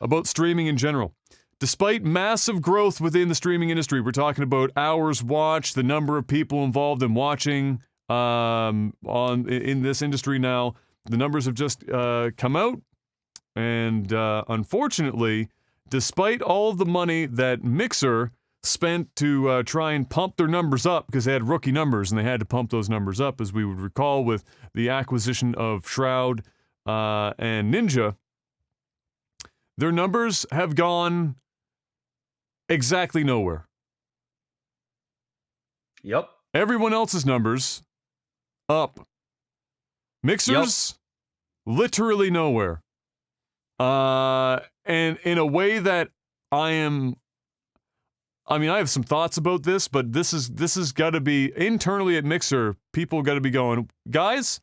about streaming in general. Despite massive growth within the streaming industry, we're talking about hours watched, the number of people involved in watching in this industry now. The numbers have just come out, and unfortunately, despite all of the money that Mixer spent to try and pump their numbers up, because they had rookie numbers and they had to pump those numbers up, as we would recall with the acquisition of Shroud and Ninja, their numbers have gone exactly nowhere. Yep. Everyone else's numbers up. Mixer's literally nowhere. And in a way that I have some thoughts about this, but this has got to be internally at Mixer. People got to be going, guys,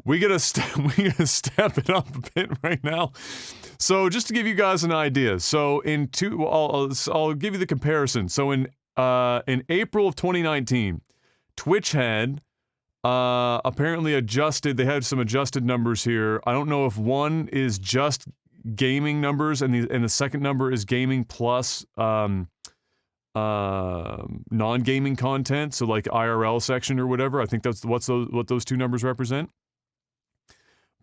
we gotta step it up a bit right now. So just to give you guys an idea, so I'll give you the comparison. So in April of 2019, Twitch had apparently adjusted. They had some adjusted numbers here. I don't know if one is just gaming numbers and the second number is gaming plus non-gaming content, so like IRL section or whatever. I think that's what those two numbers represent.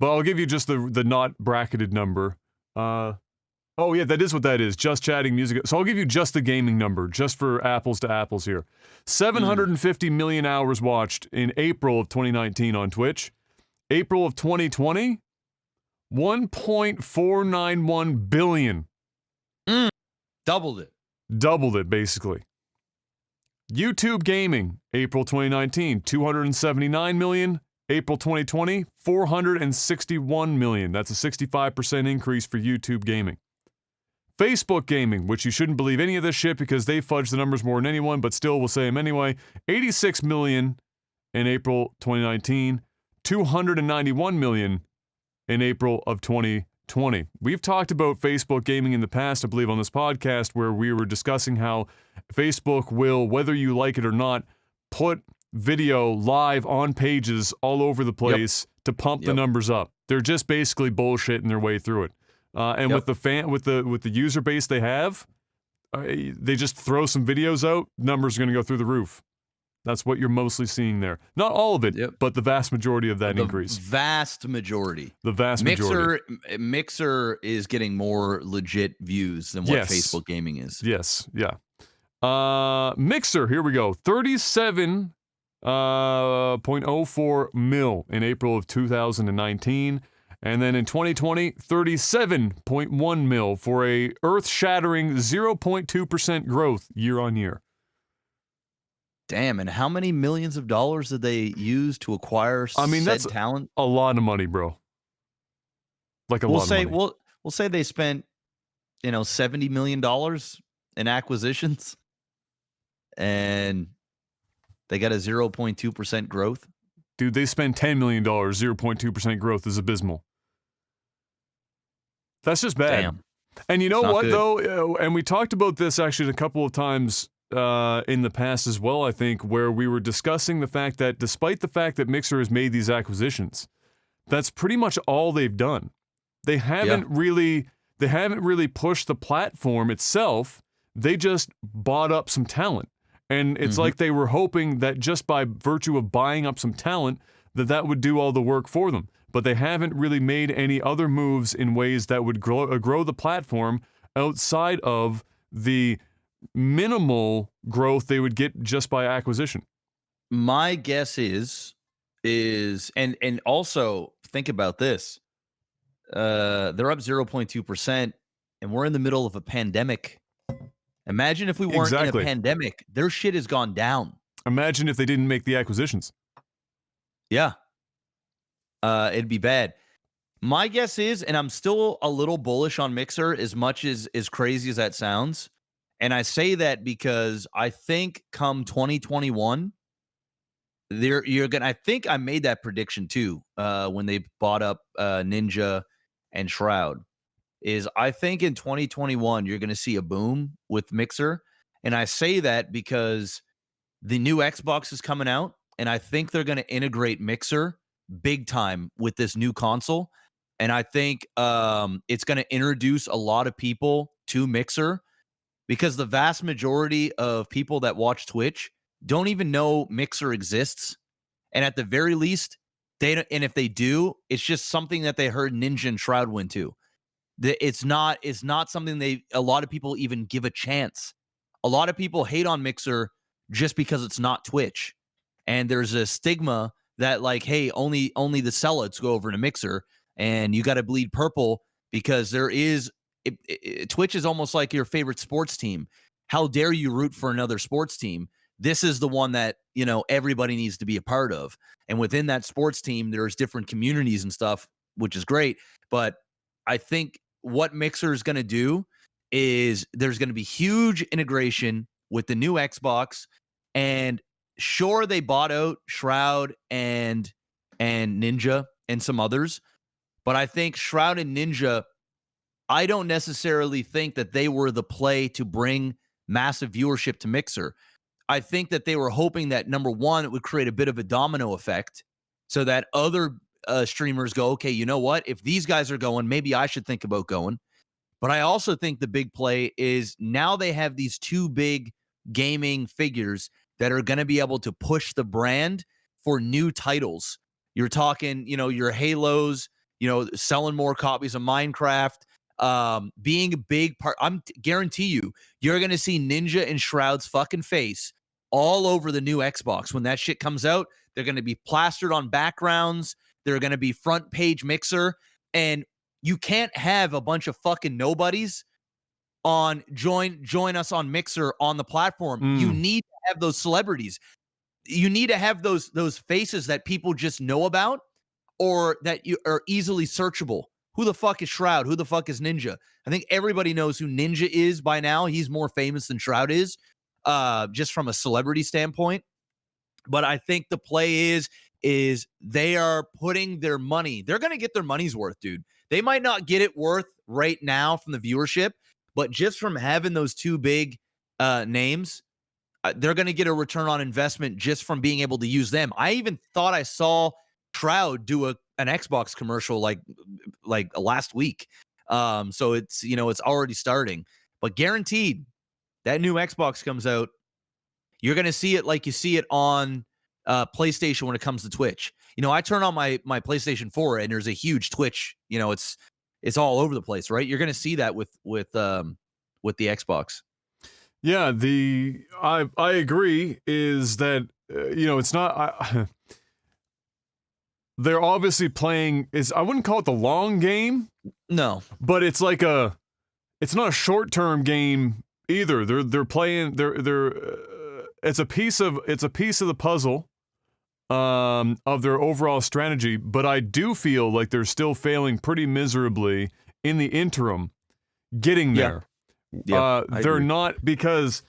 But I'll give you just the not bracketed number. Oh yeah, that is what that is. Just chatting music. So I'll give you just the gaming number, just for apples to apples here. 750 million hours watched in April of 2019 on Twitch. April of 2020, 1.491 billion. Doubled it. Doubled it, basically. YouTube gaming, April 2019, 279 million. April 2020, 461 million. That's a 65% increase for YouTube gaming. Facebook gaming, which you shouldn't believe any of this shit because they fudge the numbers more than anyone, but still we'll say them anyway. 86 million in April 2019, 291 million in April of 2020. We've talked about Facebook gaming in the past, I believe, on this podcast, where we were discussing how Facebook will, whether you like it or not, put video live on pages all over the place to pump the numbers up. They're just basically bullshitting their way through it. And with the user base they have, they just throw some videos out, numbers are going to go through the roof. That's what you're mostly seeing there. Not all of it, but the vast majority of that increase. The vast majority. Majority. Mixer is getting more legit views than what Facebook gaming is. Yes, yeah. Mixer, here we go. 37.04 mil in April of 2019. And then in 2020, 37.1 mil for a earth-shattering 0.2% growth year on year. Damn, and how many millions of dollars did they use to acquire that's talent? A lot of money, bro. Like lot of money. We'll say they spent, $70 million in acquisitions, and they got a 0.2% growth. Dude, they spend $10 million. 0.2% growth is abysmal. That's just bad. Damn. And you know what, though? And we talked about this actually a couple of times in the past as well, I think, where we were discussing the fact that despite the fact that Mixer has made these acquisitions, that's pretty much all they've done. They haven't really pushed the platform itself. They just bought up some talent. And it's like they were hoping that just by virtue of buying up some talent, that would do all the work for them. But they haven't really made any other moves in ways that would grow the platform outside of the minimal growth they would get just by acquisition. My guess is and also think about this. They're up 0.2%, and we're in the middle of a pandemic. Imagine if we weren't in a pandemic. Their shit has gone down. Imagine if they didn't make the acquisitions. Yeah. It'd be bad. My guess is, and I'm still a little bullish on Mixer, as much as crazy as that sounds. And I say that because I think come 2021, I think I made that prediction too, when they bought up Ninja and Shroud. I think in 2021 you're going to see a boom with Mixer, and I say that because the new Xbox is coming out, and I think they're going to integrate Mixer big time with this new console. And I think it's going to introduce a lot of people to Mixer, because the vast majority of people that watch Twitch don't even know Mixer exists. And at the very least, they don't, and if they do, it's just something that they heard Ninja and Shroud went to. It's not something a lot of people even give a chance. A lot of people hate on Mixer just because it's not Twitch. And there's a stigma that, like, hey, only the sellouts go over to Mixer, and you got to bleed purple because there is Twitch is almost like your favorite sports team. How dare you root for another sports team? This is the one that, everybody needs to be a part of. And within that sports team, there's different communities and stuff, which is great. But I think what Mixer is going to do is there's going to be huge integration with the new Xbox. And sure, they bought out Shroud and Ninja and some others, but I think Shroud and Ninja, I don't necessarily think that they were the play to bring massive viewership to Mixer. I think that they were hoping that, number one, it would create a bit of a domino effect so that other streamers go, okay, you know what? If these guys are going, maybe I should think about going. But I also think the big play is now they have these two big gaming figures that are going to be able to push the brand for new titles. You're talking, your Halos, selling more copies of Minecraft, being a big part. Guarantee you're going to see Ninja and Shroud's fucking face all over the new Xbox. When that shit comes out, they're going to be plastered on backgrounds. They're going to be front page Mixer. And you can't have a bunch of fucking nobodies on join us on Mixer on the platform. You need to have those celebrities. You need to have those faces that people just know about, or that you are easily searchable. Who the fuck is Shroud? Who the fuck is Ninja? I think everybody knows who Ninja is by now. He's more famous than Shroud is, just from a celebrity standpoint. But I think the play is they are putting their money. They're going to get their money's worth, dude. They might not get it worth right now from the viewership, but just from having those two big names, they're going to get a return on investment just from being able to use them. I even thought I saw Shroud do an Xbox commercial like last week. So it's, it's already starting, but guaranteed that new Xbox comes out, you're going to see it like you see it on PlayStation when it comes to Twitch. I turn on my PlayStation 4 and there's a huge Twitch, it's all over the place, right? You're going to see that with the Xbox. Yeah, I agree is that it's not they're obviously playing I wouldn't call it the long game. No. But it's like it's not a short-term game either. They're playing it's a piece of the puzzle of their overall strategy, but I do feel like they're still failing pretty miserably in the interim getting there. Yeah, they're not, because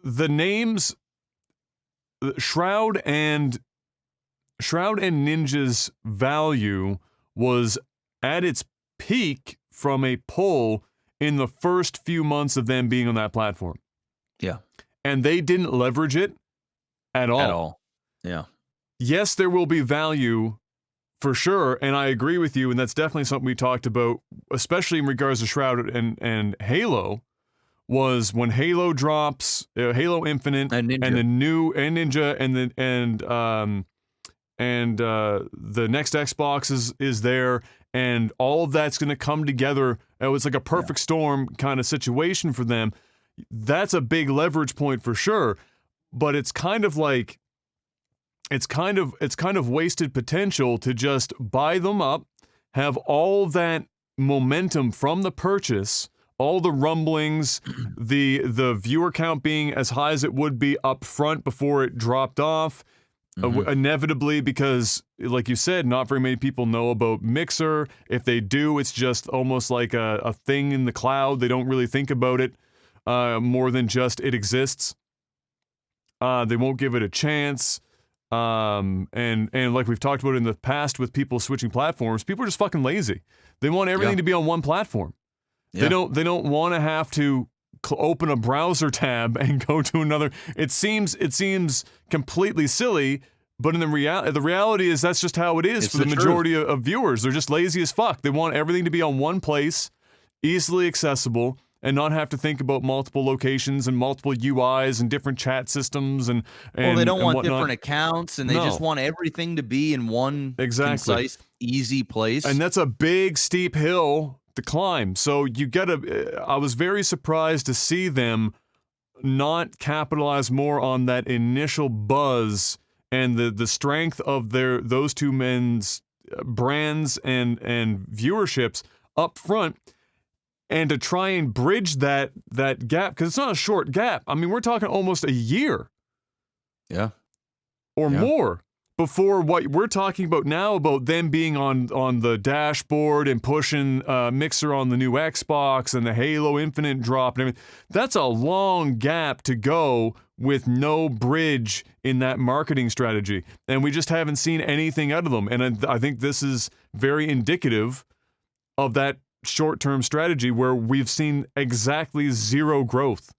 the names Shroud and Ninja's value was at its peak from a pull in the first few months of them being on that platform. Yeah. And they didn't leverage it at all. Yeah. Yes, there will be value for sure, and I agree with you, and that's definitely something we talked about, especially in regards to Shroud and Halo, was when Halo drops, Halo Infinite and the new Ninja and the next Xbox is there, and all of that's going to come together. It was like a perfect storm kind of situation for them. That's a big leverage point for sure, but it's kind of like it's kind of wasted potential to just buy them up, have all that momentum from the purchase, all the rumblings, the viewer count being as high as it would be up front before it dropped off, inevitably, because like you said, not very many people know about Mixer. If they do, it's just almost like a thing in the cloud. They don't really think about it more than just it exists. They won't give it a chance. And like we've talked about in the past with people switching platforms, people are just fucking lazy. They want everything to be on one platform. Yeah. They don't want to have to open a browser tab and go to another. It seems completely silly, But in the reality is that's just how it is It's for the the majority of viewers. They're just lazy as fuck. They want everything to be on one place, easily accessible, and not have to think about multiple locations and multiple UIs and different chat systems and Well, they don't and want whatnot. different accounts, and they No. just want everything to be in one Exactly. concise, easy place. And that's a big, steep hill to climb. So you gotta. I was very surprised to see them not capitalize more on that initial buzz and the strength of those two men's brands and viewerships up front, and to try and bridge that gap, because it's not a short gap. I mean, we're talking almost a year yeah. or Yeah. more before what we're talking about now, about them being on the dashboard and pushing Mixer on the new Xbox and the Halo Infinite drop and everything. That's a long gap to go with no bridge in that marketing strategy. And we just haven't seen anything out of them. And I think this is very indicative of that short-term strategy where we've seen exactly zero growth.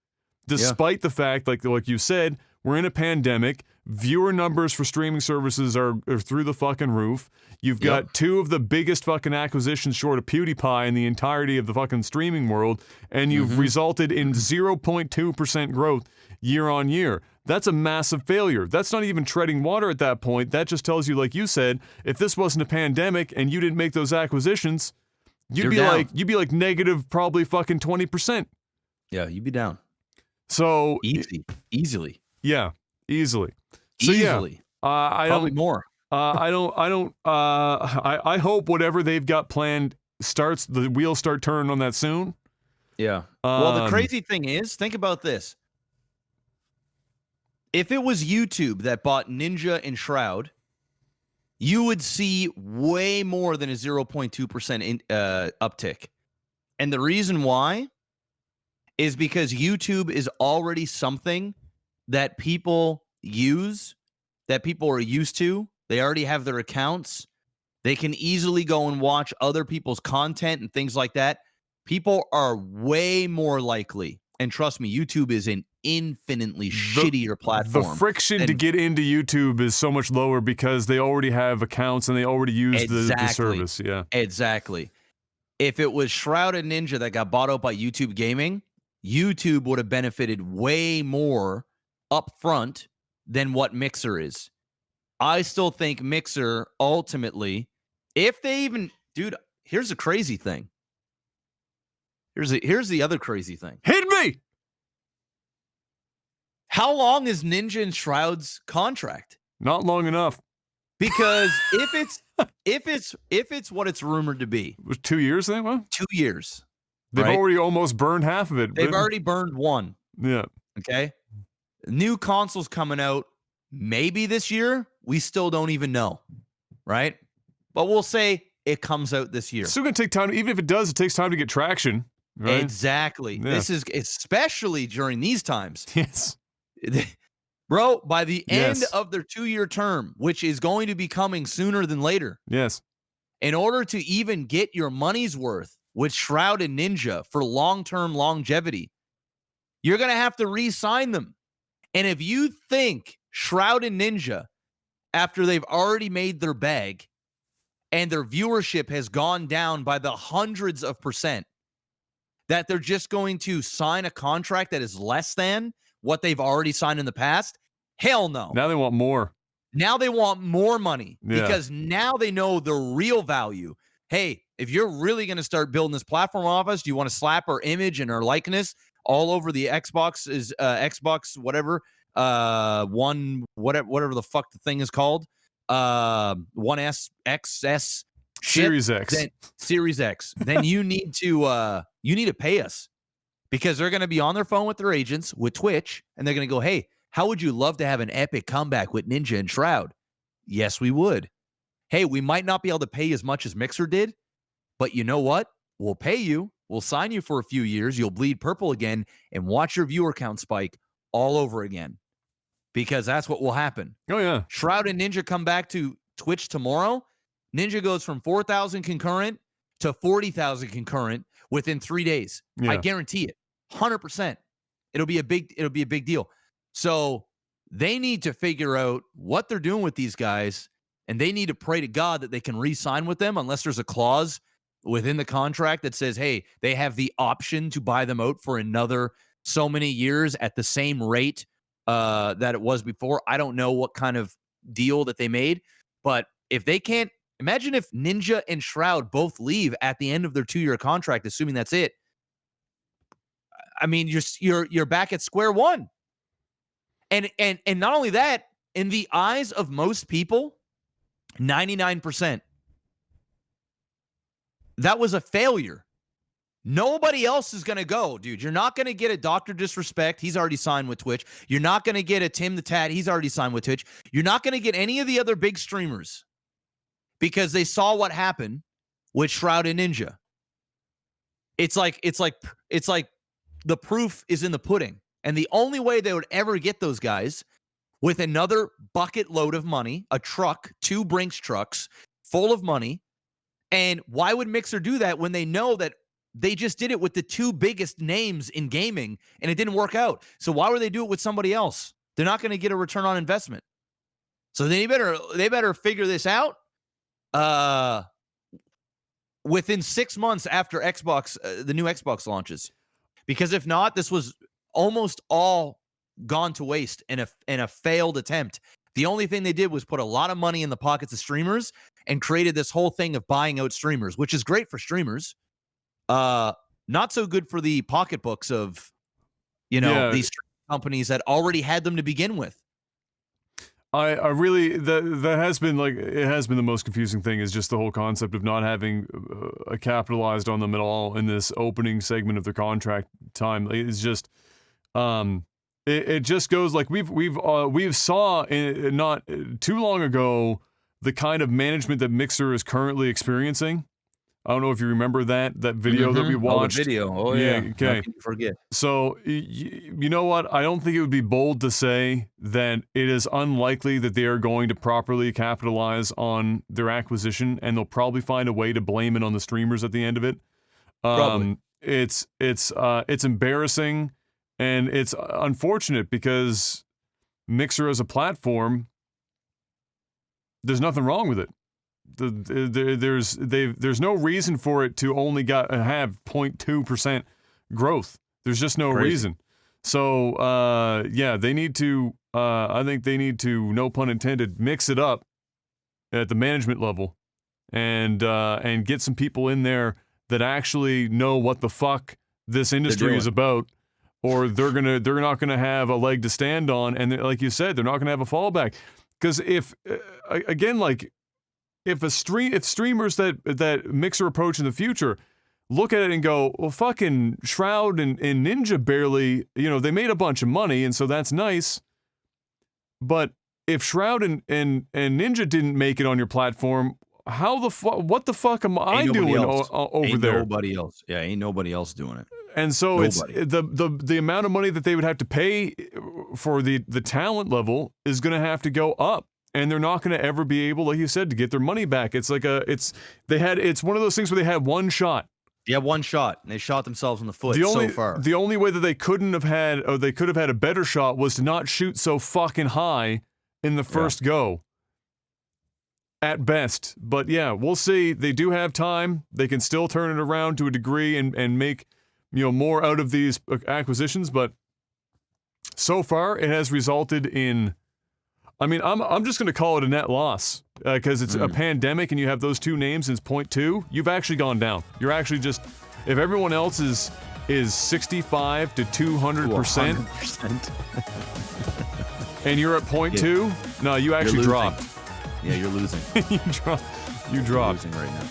Despite the fact, like you said, we're in a pandemic. Viewer numbers for streaming services are through the fucking roof. You've got two of the biggest fucking acquisitions short of PewDiePie in the entirety of the fucking streaming world, and you've resulted in 0.2% growth year on year. That's a massive failure. That's not even treading water at that point. That just tells you, like you said, if this wasn't a pandemic and you didn't make those acquisitions, you'd be like negative probably fucking 20%. Yeah, you'd be down. So Easily. Yeah, easily. So Easily. yeah, I Probably don't. more. I hope whatever they've got planned the wheels start turning on that soon. Yeah. Well, the crazy thing is, think about this. If it was YouTube that bought Ninja and Shroud, you would see way more than a 0.2% uptick. And the reason why is because YouTube is already something that people use, that people are used to. They already have their accounts. They can easily go and watch other people's content and things like that. People are way more likely, and trust me, YouTube is an infinitely shittier platform. The friction to get into YouTube is so much lower because they already have accounts and they already use the service. Yeah, exactly. If it was Shroud and Ninja that got bought out by YouTube Gaming, YouTube would have benefited way more upfront than what Mixer is. I still think Mixer ultimately, if they even, dude, here's a crazy thing. Here's the other crazy thing. Hit me. How long is Ninja and Shroud's contract? Not long enough. Because if it's what it's rumored to be, It was 2 years, I think. Well, 2 years. they've right? already almost burned half of it. They've already burned one. Yeah. Okay. New consoles coming out maybe this year. We still don't even know. Right. But we'll say it comes out this year. It's still going to take time. Even if it does, it takes time to get traction. Right? Exactly. Yeah. This is especially during these times. Yes. Bro, by the end Yes. of their 2-year term, which is going to be coming sooner than later, Yes. in order to even get your money's worth with Shroud and Ninja for long-term longevity, you're going to have to re-sign them. And if you think Shroud and Ninja, after they've already made their bag and their viewership has gone down by the hundreds of %, that they're just going to sign a contract that is less than what they've already signed in the past, hell no. Now they want more. Now they want more money Yeah. because now they know the real value. Hey, if you're really going to start building this platform off us, do you want to slap our image and our likeness all over the Xbox, whatever, whatever the fuck the thing is called, One S, XS, Series X. Series X. Then you need to pay us because they're going to be on their phone with their agents with Twitch, and they're going to go, hey, how would you love to have an epic comeback with Ninja and Shroud? Yes, we would. Hey, we might not be able to pay as much as Mixer did, but you know what? We'll pay you. We'll sign you for a few years. You'll bleed purple again and watch your viewer count spike all over again because that's what will happen. Oh, yeah. Shroud and Ninja come back to Twitch tomorrow. Ninja goes from 4,000 concurrent to 40,000 concurrent within 3 days. Yeah. I guarantee it. 100%. It'll be a big deal. So they need to figure out what they're doing with these guys, and they need to pray to God that they can re-sign with them unless there's a clause within the contract that says, hey, they have the option to buy them out for another so many years at the same rate that it was before. I don't know what kind of deal that they made, but if they can't, imagine if Ninja and Shroud both leave at the end of their 2-year contract, assuming that's it. I mean, you're back at square one. And not only that, in the eyes of most people, 99%, that was a failure. Nobody else is going to go, dude. You're not going to get a Dr. Disrespect. He's already signed with Twitch. You're not going to get a Tim the Tat. He's already signed with Twitch. You're not going to get any of the other big streamers because they saw what happened with Shroud and Ninja. It's like the proof is in the pudding. And the only way they would ever get those guys with another bucket load of money, a truck, 2 Brinks trucks full of money. And why would Mixer do that when they know that they just did it with the 2 biggest names in gaming and it didn't work out? So why would they do it with somebody else? They're not going to get a return on investment. So they better figure this out within 6 months after Xbox, the new Xbox launches. Because if not, this was almost all gone to waste in a failed attempt. The only thing they did was put a lot of money in the pockets of streamers and created this whole thing of buying out streamers, which is great for streamers. Not so good for the pocketbooks of, these companies that already had them to begin with. I really that has been it has been the most confusing thing is just the whole concept of not having capitalized on them at all in this opening segment of their contract time. It's just it just goes like we've saw not too long ago the kind of management that Mixer is currently experiencing. I don't know if you remember that video that we watched. The video. Oh, yeah. Okay. How can you forget? So, you know what? I don't think it would be bold to say that it is unlikely that they are going to properly capitalize on their acquisition, and they'll probably find a way to blame it on the streamers at the end of it. Probably. It's embarrassing, and it's unfortunate because Mixer as a platform, there's nothing wrong with it. There's no reason for it to only have 0.2% growth. There's just no reason. So they need to I think they need to, no pun intended, mix it up at the management level and get some people in there that actually know what the fuck this industry is about, or they're not gonna have a leg to stand on, and like you said, they're not gonna have a fallback. Because if streamers that Mixer approach in the future look at it and go, well, fucking Shroud and Ninja barely, they made a bunch of money, and so that's nice. But if Shroud and Ninja didn't make it on your platform, what the fuck am I doing over there? Ain't nobody else. Yeah, ain't nobody else doing it. And so it's the amount of money that they would have to pay for the talent level is going to have to go up. And they're not going to ever be able, like you said, to get their money back. It's like it's one of those things where they had one shot. Yeah, one shot, and they shot themselves in the foot so far. The only way that they could have had a better shot was to not shoot so fucking high in the first go. At best. But yeah, we'll see. They do have time. They can still turn it around to a degree and make more out of these acquisitions. But so far, it has resulted in. I mean, I'm just going to call it a net loss because it's a pandemic and you have those 2 names and it's 0.2. You've actually gone down. You're actually just, if everyone else is 65 to 200%, and you're at 0.2, no, you actually dropped. Yeah, you're losing. you dropped. You're losing right now.